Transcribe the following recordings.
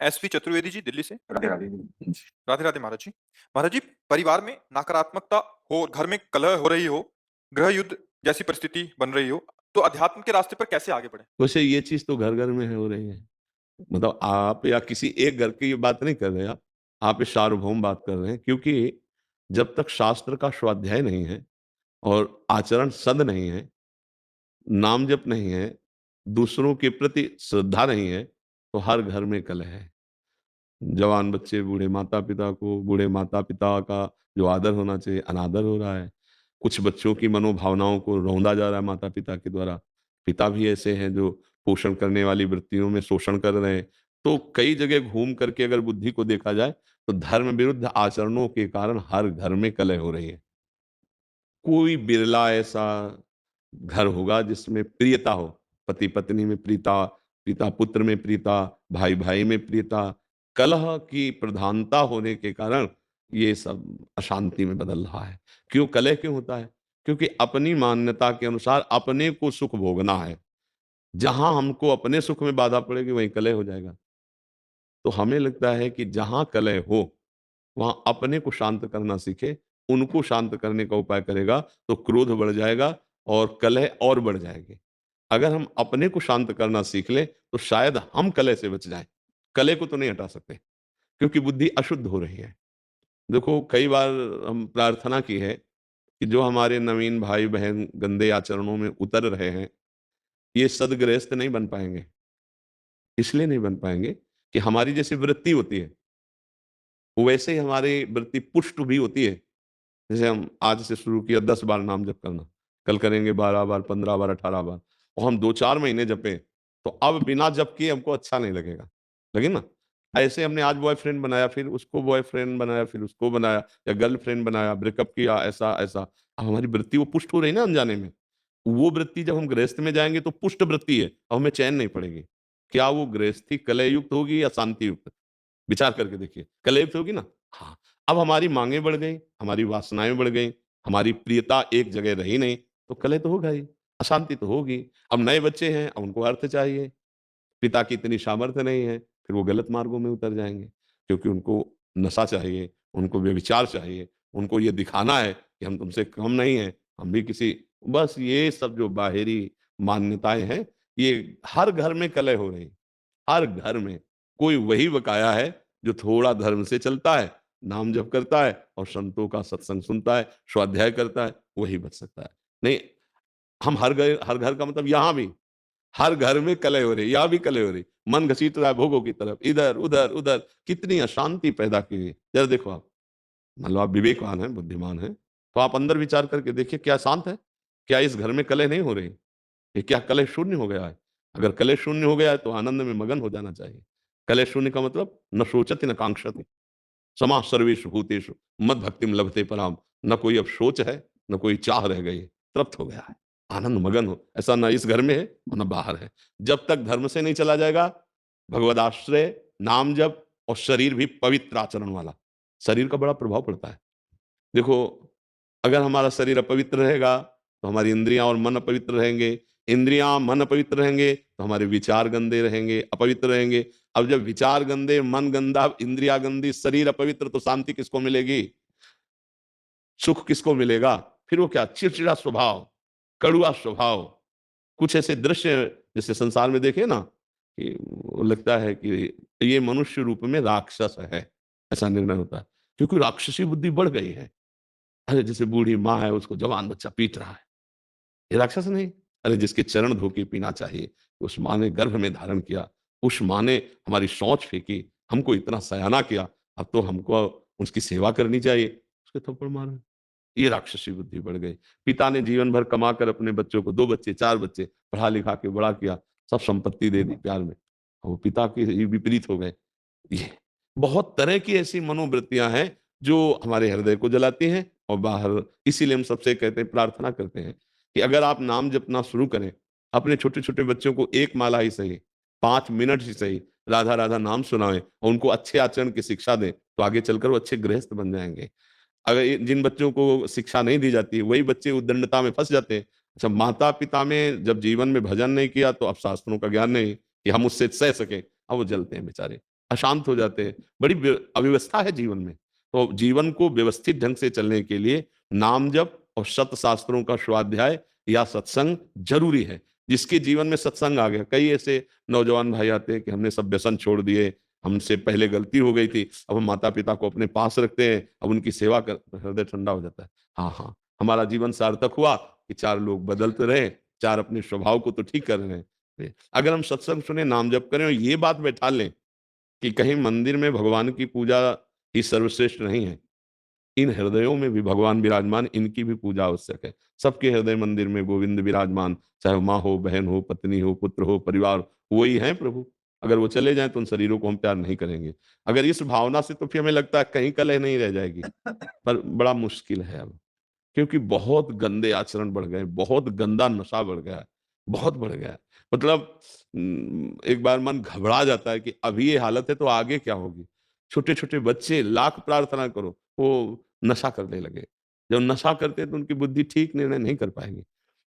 SP Chaturvedi ji Delhi से। राधे राधे। राधे राधे महाराज जी। महाराज जी, परिवार में नकारात्मकता हो और घर में कलह हो रही हो, गृह युद्ध जैसी परिस्थिति बन रही हो, तो अध्यात्म के रास्ते पर कैसे आगे बढ़े? वैसे ये चीज तो घर घर में हो रही है। मतलब आप या किसी एक घर की ये बात नहीं कर रहे आप इस सार्वभौम बात कर रहे हैं, क्योंकि जब तक शास्त्र का स्वाध्याय नहीं है और आचरण सद नहीं है, नाम जप नहीं है, दूसरों के प्रति श्रद्धा नहीं है, तो हर घर में कलह है। जवान बच्चे बूढ़े माता पिता का जो आदर होना चाहिए अनादर हो रहा है। कुछ बच्चों की मनोभावनाओं को रौंदा जा रहा है माता पिता के द्वारा। पिता भी ऐसे हैं जो पोषण करने वाली वृत्तियों में शोषण कर रहे हैं। तो कई जगह घूम करके अगर बुद्धि को देखा जाए तो धर्म विरुद्ध आचरणों के कारण हर घर में कलह हो रही है। कोई बिरला ऐसा घर होगा जिसमें प्रियता हो, पति पत्नी में प्रीता, पिता पुत्र में प्रीता, भाई भाई में प्रीता। कलह की प्रधानता होने के कारण ये सब अशांति में बदल रहा है। क्यों कलह क्यों होता है? क्योंकि अपनी मान्यता के अनुसार अपने को सुख भोगना है। जहां हमको अपने सुख में बाधा पड़ेगी वहीं कलह हो जाएगा। तो हमें लगता है कि जहां कलह हो वहां अपने को शांत करना सीखे। उनको शांत करने का उपाय करेगा तो क्रोध बढ़ जाएगा और कलह और बढ़ जाएगी। अगर हम अपने को शांत करना सीख लें तो शायद हम कलह से बच जाएं। कलह को तो नहीं हटा सकते, क्योंकि बुद्धि अशुद्ध हो रही है। देखो कई बार हम प्रार्थना की है कि जो हमारे नवीन भाई बहन गंदे आचरणों में उतर रहे हैं, ये सदगृहस्थ नहीं बन पाएंगे। इसलिए नहीं बन पाएंगे कि हमारी जैसी वृत्ति होती है वैसे ही हमारी वृत्ति पुष्ट भी होती है। जैसे हम आज से शुरू किया 10 बार नाम जप करना, कल करेंगे 12 बार, 15 बार, 18 बार, और हम 2-4 महीने जपें, तो अब बिना जप किए हमको अच्छा नहीं लगेगा। लगे ना? ऐसे हमने आज बॉयफ्रेंड बनाया, फिर उसको बॉयफ्रेंड बनाया, फिर उसको बनाया या गर्लफ्रेंड बनाया, ब्रेकअप किया, ऐसा-ऐसा। अब हमारी वृत्ति वो पुष्ट हो रही है ना अनजाने में। वो वृत्ति जब हम गृहस्थ में जाएँगे तो पुष्ट वृत्ति है, अब हमें चैन नहीं पड़ेगी। क्या वो गृहस्थी कलह युक्त होगी या शांति युक्त? विचार करके देखिए, कलेश होगी ना? हाँ, अब हमारी माँगें बढ़ गई, हमारी वासनाएँ बढ़ गई, हमारी प्रियता एक जगह रही नहीं, तो कलह तो होगा ही, अशांति तो होगी। अब नए बच्चे हैं, अब उनको अर्थ चाहिए, पिता की इतनी सामर्थ्य नहीं है, फिर वो गलत मार्गों में उतर जाएँगे, क्योंकि उनको नशा चाहिए, उनको व्यभिचार चाहिए, उनको ये दिखाना है कि हम तुमसे कम नहीं हैं, हम भी किसी बस ये सब जो बाहरी मान्यताएँ हैं, ये हर घर में कलह हो रही। हर घर में कोई वही बकाया है जो थोड़ा धर्म से चलता है, नाम जप करता है और संतों का सत्संग सुनता है, स्वाध्याय करता है, वही बच सकता है। नहीं, हम हर घर का मतलब यहाँ भी, हर घर में कलह हो रही, यहाँ भी कलह हो रही। मन घसीट रहा है भोगों की तरफ, इधर, उधर, उधर, कितनी अशांति पैदा की हुई। ज़रा देखो आप, मान लो आप विवेकवान हैं, बुद्धिमान हैं, तो आप अंदर विचार करके देखिए क्या शांत है? क्या इस घर में कलह नहीं हो रही? ये क्या कलह शून्य हो गया है? अगर कलह शून्य हो गया है तो आनंद में मगन हो जाना चाहिए। कलह शून्य का मतलब न शोचति न कांक्षति, समाः सर्वेषु भूतेषु मद्भक्तिं लभते पराम। न कोई अब सोच है, न कोई चाह रह गई है, तृप्त हो गया है। आनंद मगन हो, ऐसा ना इस घर में है और ना बाहर है। जब तक धर्म से नहीं चला जाएगा, भगवदाश्रय, नाम जप और शरीर भी पवित्र आचरण वाला, शरीर का बड़ा प्रभाव पड़ता है। देखो, अगर हमारा शरीर अपवित्र रहेगा, तो हमारी इंद्रियाँ और मन अपवित्र रहेंगे। इंद्रियाँ, मन अपवित्र रहेंगे, तो हमारे विचार गंदे रहेंगे, अपवित्र रहेंगे। अब जब विचार गंदे, मन गंदा, इंद्रियाँ गंदी, शरीर अपवित्र, तो शांति किसको मिलेगी? सुख किसको मिलेगा? फिर वो क्या चिड़चिड़ा स्वभाव, कड़वा स्वभाव, कुछ ऐसे दृश्य जैसे संसार में देखे ना कि वो लगता है कि ये मनुष्य रूप में राक्षस है, ऐसा निर्णय होता है। क्योंकि राक्षसी बुद्धि बढ़ गई है। अरे जैसे बूढ़ी माँ है उसको जवान बच्चा पीट रहा है, ये राक्षस नहीं। अरे जिसके चरण धो के पीना चाहिए, उस माँ ने गर्भ में धारण किया, उस माँ ने हमारी शौच फेंकी, हमको इतना सयाना किया, अब तो हमको उसकी सेवा करनी चाहिए, उसके थप्पड़ मारो। ये राक्षसी बुद्धि बढ़ गई। पिता ने जीवन भर कमा कर अपने बच्चों को 2 बच्चे, 4 बच्चे पढ़ा लिखा के बड़ा किया, सब संपत्ति दे दी प्यार में, और वो पिता के ही विपरीत हो गए। ये बहुत तरह की ऐसी मनोवृत्तियां हैं जो हमारे हृदय को जलाती हैं और बाहर। इसीलिए हम सबसे कहते हैं, प्रार्थना करते हैं कि अगर आप नाम जपना शुरू करें, अपने छोटे-छोटे बच्चों को 1 माला ही सही, 5 मिनट ही सही, राधा राधा नाम सुनाएं और उनको अच्छे आचरण की शिक्षा दें, तो आगे चलकर वो अच्छे गृहस्थ बन जाएंगे। अगर जिन बच्चों को शिक्षा नहीं दी जाती, वही बच्चे उद्दंडता में फंस जाते हैं। अच्छा, माता पिता में जब जीवन में भजन नहीं किया तो अब शास्त्रों का ज्ञान नहीं कि हम उससे सह सके, अब वो जलते हैं बेचारे। अशांत हो जाते हैं, बड़ी अव्यवस्था है जीवन में। तो जीवन को व्यवस्थित ढंग से चलने के लिए नाम जप और सत शास्त्रों का स्वाध्याय या सत्संग जरूरी है। जिसके जीवन में सत्संग आ गया, कई ऐसे नौजवान भाई आते हैं कि हमने सब व्यसन छोड़ दिए, हमसे पहले गलती हो गई थी, अब हम माता पिता को अपने पास रखते हैं, अब उनकी सेवा कर, हृदय ठंडा हो जाता है। हाँ हाँ, हमारा जीवन सार्थक हुआ कि 4 लोग बदलते रहे, 4 अपने स्वभाव को तो ठीक कर रहे हैं। अगर हम सत्संग सुने, नाम जप करें और ये बात बैठा लें कि कहीं मंदिर में भगवान की पूजा ही सर्वश्रेष्ठ नहीं है, इन हृदयों में भी भगवान विराजमान, इनकी भी पूजा आवश्यक है। सबके हृदय मंदिर में गोविंद विराजमान, चाहे माँ हो, बहन हो, पत्नी हो, पुत्र हो, परिवार हो, वही है प्रभु। अगर वो चले जाएं तो उन शरीरों को हम प्यार नहीं करेंगे। अगर इस भावना से, तो फिर हमें लगता है कहीं कलह नहीं रह जाएगी, पर बड़ा मुश्किल है अब, क्योंकि बहुत गंदे आचरण बढ़ गए, बहुत गंदा नशा बढ़ गया है, बहुत बढ़ गया है। मतलब एक बार मन घबरा जाता है कि अभी ये हालत है तो आगे क्या होगी। छोटे छोटे बच्चे, लाख प्रार्थना करो, वो नशा करने लगे। जब नशा करते हैं तो उनकी बुद्धि ठीक निर्णय नहीं कर पाएगी।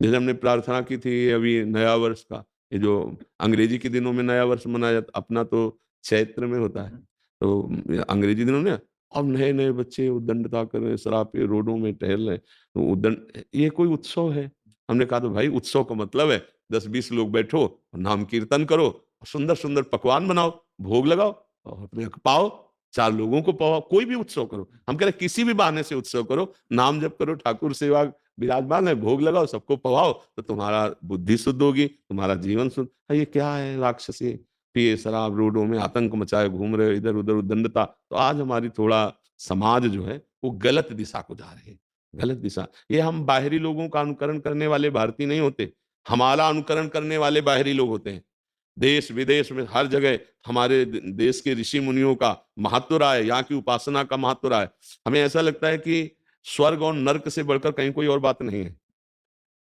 जैसे हमने प्रार्थना की थी अभी नया वर्ष का, ये जो अंग्रेजी के दिनों में नया वर्ष मनाया जाता, अपना तो चैत्र में होता है, तो अंग्रेजी दिनों में अब नए नए बच्चे उद्दंडता कर रहे हैं, शराब पे रोडों में टहल रहे हैं, तो उद्दंड, ये कोई उत्सव है? हमने कहा तो भाई उत्सव का मतलब है 10-20 लोग बैठो, नाम कीर्तन करो, सुंदर सुंदर पकवान बनाओ, भोग लगाओ और अपने पाओ, 4 लोगों को पाओ, कोई भी उत्सव करो। हम कह रहे किसी भी बहाने से उत्सव करो, नाम जप करो, ठाकुर सेवा विराजमान है, भोग लगाओ, सबको पवाओ, तो तुम्हारा बुद्धि शुद्ध होगी, तुम्हारा जीवन शुद्ध। ये क्या है, राक्षसी पिए शराब, रोडों में आतंक मचाए घूम रहे, इधर उधर उद्दंडता। तो आज हमारी थोड़ा समाज जो है वो गलत दिशा को जा रही है, गलत दिशा। ये हम बाहरी लोगों का अनुकरण करने वाले भारतीय नहीं होते, हमारा अनुकरण करने वाले बाहरी लोग होते हैं। देश विदेश में हर जगह हमारे देश के ऋषि मुनियों का महत्व रहा है, यहाँ की उपासना का महत्व रहा है। हमें ऐसा लगता है कि स्वर्ग और नर्क से बढ़कर कहीं कोई और बात नहीं है।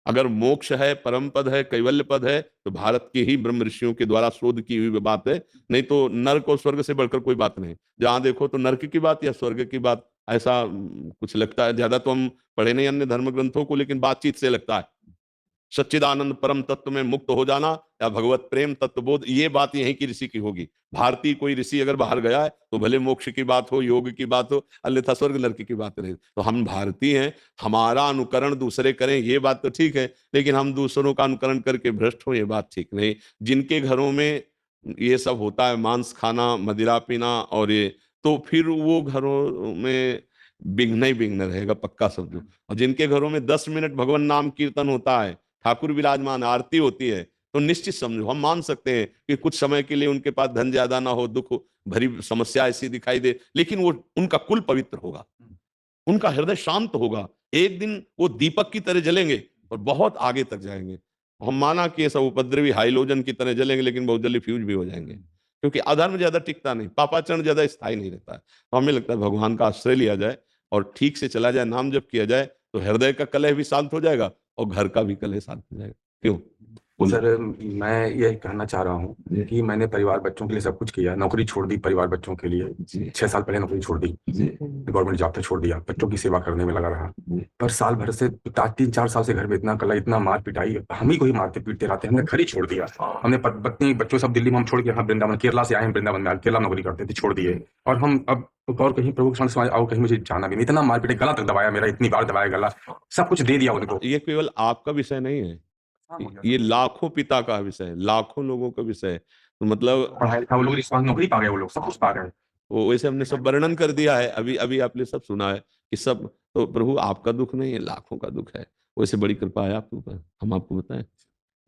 अगर मोक्ष है, परम पद है, कैवल्य पद है, तो भारत के ही ब्रह्म ऋषियों के द्वारा शोध की हुई बात है। नहीं तो नर्क और स्वर्ग से बढ़कर कोई बात नहीं। जहां देखो तो नर्क की बात या स्वर्ग की बात, ऐसा कुछ लगता है। ज्यादा तो हम पढ़े नहीं अन्य धर्म ग्रंथों को, लेकिन बातचीत से लगता है सच्चिदानंद परम तत्व में मुक्त हो जाना या भगवत प्रेम तत्वबोध, ये बात यहीं की ऋषि की होगी। भारतीय कोई ऋषि अगर बाहर गया है तो भले मोक्ष की बात हो, योग की बात हो, अन्यथा स्वर्ग नरक की बात रहे। तो हम भारतीय हैं, हमारा अनुकरण दूसरे करें ये बात तो ठीक है, लेकिन हम दूसरों का अनुकरण करके भ्रष्ट हो, ये बात ठीक नहीं। जिनके घरों में ये सब होता है, मांस खाना, मदिरा पीना और ये, तो फिर वो घरों में विघ्न ही विघ्न रहेगा, पक्का समझो। और जिनके घरों में 10 मिनट भगवान नाम कीर्तन होता है, ठाकुर विराजमान, आरती होती है, तो निश्चित समझो, हम मान सकते हैं कि कुछ समय के लिए उनके पास धन ज्यादा ना हो, दुख भरी समस्या ऐसी दिखाई दे, लेकिन वो उनका कुल पवित्र होगा, उनका हृदय शांत होगा। एक दिन वो दीपक की तरह जलेंगे और बहुत आगे तक जाएंगे। हम माना कि ये सब उपद्रवी हाइलोजन की तरह जलेंगे, लेकिन बहुत जल्दी फ्यूज भी हो जाएंगे, क्योंकि अधर्म ज्यादा टिकता नहीं, पापाचरण ज्यादा स्थायी नहीं रहता है। तो हमें लगता है भगवान का आश्रय लिया जाए और ठीक से चला जाए, नाम जप किया जाए, तो हृदय का कलह भी शांत हो जाएगा और घर का भी कलह शांत हो जाएगा। क्यों? सर, मैं ये कहना चाह रहा हूँ कि मैंने परिवार बच्चों के लिए सब कुछ किया, नौकरी छोड़ दी परिवार बच्चों के लिए। 6 साल पहले नौकरी छोड़ दी, गवर्नमेंट जॉब से छोड़ दिया, बच्चों की सेवा करने में लगा रहा। पर साल भर से 3-4 साल से घर में इतना कला, इतना मार पिटाई, हम ही को ही मारते पीटते रहते, हमने घर ही छोड़ दिया। हमने पत्नी बच्चों सब दिल्ली में हम छोड़ के यहाँ वृंदावन, केरला से आए हैं, वृंदावन में केरला नौकरी करते थे, छोड़ दिए। और हम अब और कहीं प्रभु के सामने और कहीं मुझे जाना भी नहीं, इतना मार पिटाई, गला तक दबाया मेरा, इतनी बार दबाया गला, सब कुछ दे दिया उनको। ये केवल आपका विषय नहीं है, ये लाखों पिता का विषय है, लाखों लोगों का विषय है। तो मतलब पढ़ाई लिखा वो लोग, इस बार नौकरी पा गए, वो लोग सब कुछ पा गए। वो वैसे हमने सब वर्णन कर दिया है, अभी अभी आपने सब सुना है कि सब, तो प्रभु आपका दुख नहीं है, लाखों का दुख है। वैसे बड़ी कृपा है आपके ऊपर, हम आपको बताएं,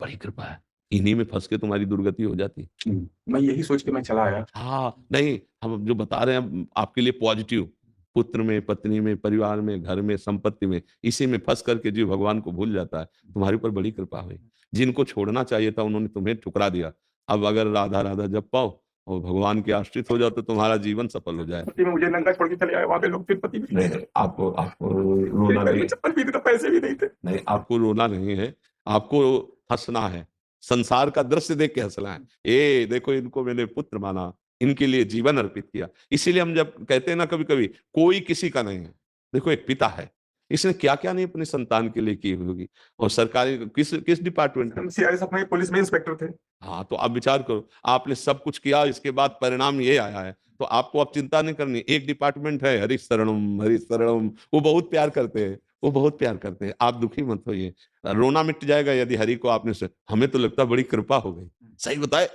बड़ी कृपा है। इन्हीं में फंस के तुम्हारी दुर्गति हो जाती। मैं यही सोच के मैं चला आया। हाँ नहीं, हम जो बता रहे हैं आपके लिए पॉजिटिव, पुत्र में, पत्नी में, परिवार में, घर में, संपत्ति में, इसी में फंस करके जीव भगवान को भूल जाता है। तुम्हारे ऊपर बड़ी कृपा हुई। जिनको छोड़ना चाहिए था उन्होंने तुम्हें ठुकरा दिया। अब अगर राधा राधा जप पाओ और भगवान के आश्रित हो जाओ तो तुम्हारा जीवन सफल हो जाए। में मुझे नंगा छोड़ के चले आए, वहां पे लोग तिरुपति में। नहीं आपको आपको रोना नहीं, चप्पल भी तो पैसे भी नहीं थे। नहीं आपको रोना नहीं है, आपको हंसना है। संसार का दृश्य देख के हंसना है, ये देखो इनको मैंने पुत्र माना, इनके लिए जीवन अर्पित किया। इसीलिए हम जब कहते हैं ना, कभी कभी कोई किसी का नहीं है, देखो एक पिता है, इसने क्या क्या नहीं अपनी संतान के लिए की होगी। और सरकारी किस डिपार्टमेंट में, सीआईएसएफ में, पुलिस में इंस्पेक्टर थे। हाँ तो आप विचार करो, आपने सब कुछ किया, इसके बाद परिणाम ये आया है, तो आपको अब चिंता नहीं करनी। एक डिपार्टमेंट है हरीश शरणम, वो बहुत प्यार करते हैं, वो बहुत प्यार करते हैं, आप दुखी मत होइए, रोना मिट जाएगा यदि हरि को आपने से, हमें तो लगता बड़ी कृपा हो गई, सही बताए,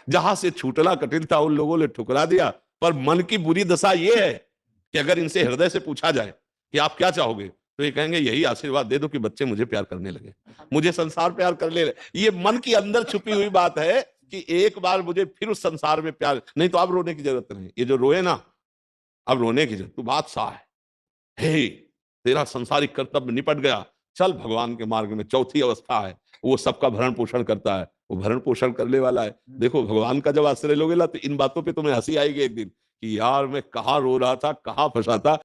जहां से छूटना कठिन था उन लोगों ने ठुकरा दिया। पर मन की बुरी दशा ये है कि अगर इनसे हृदय से पूछा जाए कि आप क्या चाहोगे, तो ये कहेंगे यही आशीर्वाद दे दो कि बच्चे मुझे प्यार करने लगे, मुझे संसार प्यार करने लगे। ये मन की अंदर छुपी हुई बात है कि एक बार मुझे फिर उस संसार में प्यार, नहीं तो अब रोने की जरूरत नहीं। ये जो रोए ना, अब रोने की जरूरत, तू बादशाह है, हे तेरा संसारिक कर्तव्य निपट गया, चल भगवान के मार्ग में। चौथी अवस्था है, वो सबका भरण पोषण करता है, वो भरण पोषण करने वाला है। देखो भगवान का जब आश्रय लोगे ना, तो इन बातों पे तुम्हें हंसी आएगी एक दिन कि यार मैं कहाँ रो रहा था, कहाँ फंसा था,